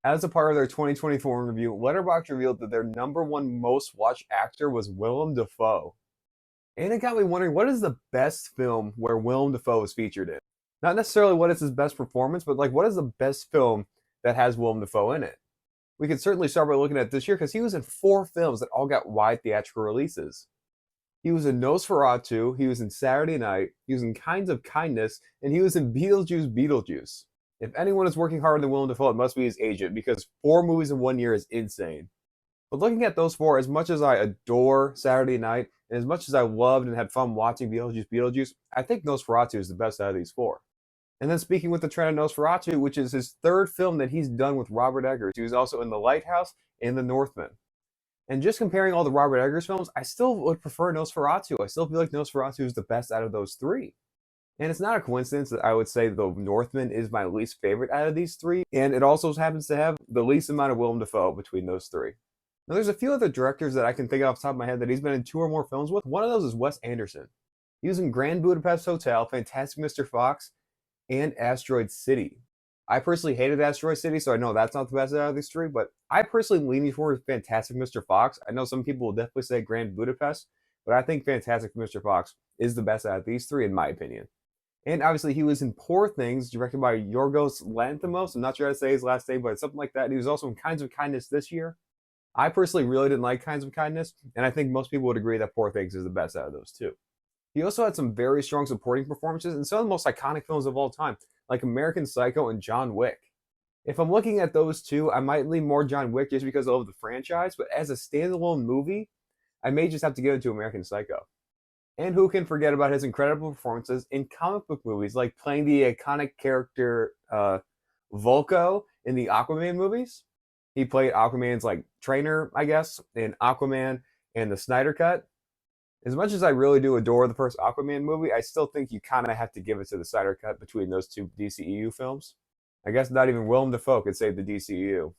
As a part of their 2024 review, Letterboxd revealed that their number one most watched actor was Willem Dafoe. And it got me wondering, what is the best film where Willem Dafoe is featured in? Not necessarily what is his best performance, but like what is the best film that has Willem Dafoe in it? We could certainly start by looking at this year because he was in four films that all got wide theatrical releases. He was in Nosferatu, he was in Saturday Night, he was in Kinds of Kindness, and he was in Beetlejuice. If anyone is working harder than Willem Dafoe, it must be his agent because four movies in 1 year is insane. But looking at those four, as much as I adore Saturday Night and as much as I loved and had fun watching Beetlejuice, I think Nosferatu is the best out of these four. And then speaking with the trend of Nosferatu, which is his third film that he's done with Robert Eggers, he was also in The Lighthouse and The Northman. And just comparing all the Robert Eggers films, I still would prefer Nosferatu. I still feel like Nosferatu is the best out of those three. And it's not a coincidence that I would say The Northman is my least favorite out of these three. And it also happens to have the least amount of Willem Dafoe between those three. Now, there's a few other directors that I can think of off the top of my head that he's been in two or more films with. One of those is Wes Anderson. He was in Grand Budapest Hotel, Fantastic Mr. Fox, and Asteroid City. I personally hated Asteroid City, so I know that's not the best out of these three, but I personally lean towards Fantastic Mr. Fox. I know some people will definitely say Grand Budapest, but I think Fantastic Mr. Fox is the best out of these three, in my opinion. And obviously, he was in Poor Things, directed by Yorgos Lanthimos. I'm not sure how to say his last name, but something like that. And he was also in Kinds of Kindness this year. I personally really didn't like Kinds of Kindness, and I think most people would agree that Poor Things is the best out of those two. He also had some very strong supporting performances in some of the most iconic films of all time, like American Psycho and John Wick. If I'm looking at those two, I might lean more John Wick just because I love the franchise, but as a standalone movie, I may just have to give it to American Psycho. And who can forget about his incredible performances in comic book movies, like playing the iconic character Volko in the Aquaman movies? He played Aquaman's like trainer, I guess, in Aquaman and the Snyder Cut. As much as I really do adore the first Aquaman movie, I still think you kind of have to give it to the Snyder Cut between those two DCEU films. I guess not even Willem Dafoe could save the DCEU.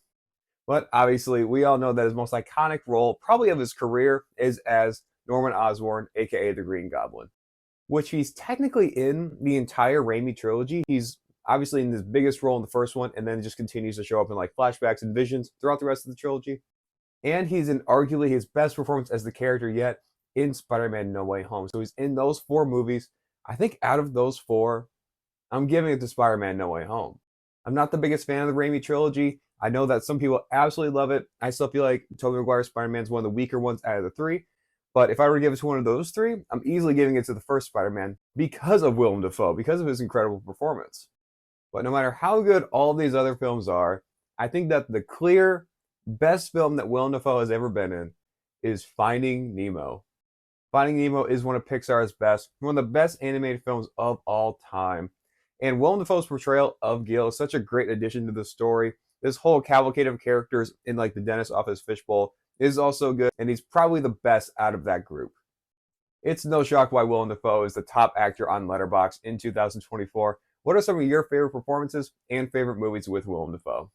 But obviously, we all know that his most iconic role, probably of his career, is as Norman Osborn, aka the Green Goblin, which he's technically in the entire Raimi trilogy. He's obviously in his biggest role in the first one, and then just continues to show up in like flashbacks and visions throughout the rest of the trilogy. And he's in arguably his best performance as the character yet in Spider-Man No Way Home. So he's in those four movies. I think out of those four, I'm giving it to Spider-Man No Way Home. I'm not the biggest fan of the Raimi trilogy. I know that some people absolutely love it. I still feel like Tobey Maguire's Spider-Man is one of the weaker ones out of the three. But if I were to give it to one of those three, I'm easily giving it to the first Spider-Man because of Willem Dafoe, because of his incredible performance. But no matter how good all these other films are, I think that the clear best film that Willem Dafoe has ever been in is Finding Nemo. Finding Nemo is one of Pixar's best, one of the best animated films of all time. And Willem Dafoe's portrayal of Gil is such a great addition to the story. This whole cavalcade of characters in like the dentist office fishbowl is also good, and he's probably the best out of that group. It's no shock why Willem Dafoe is the top actor on Letterboxd in 2024. What are some of your favorite performances and favorite movies with Willem Dafoe?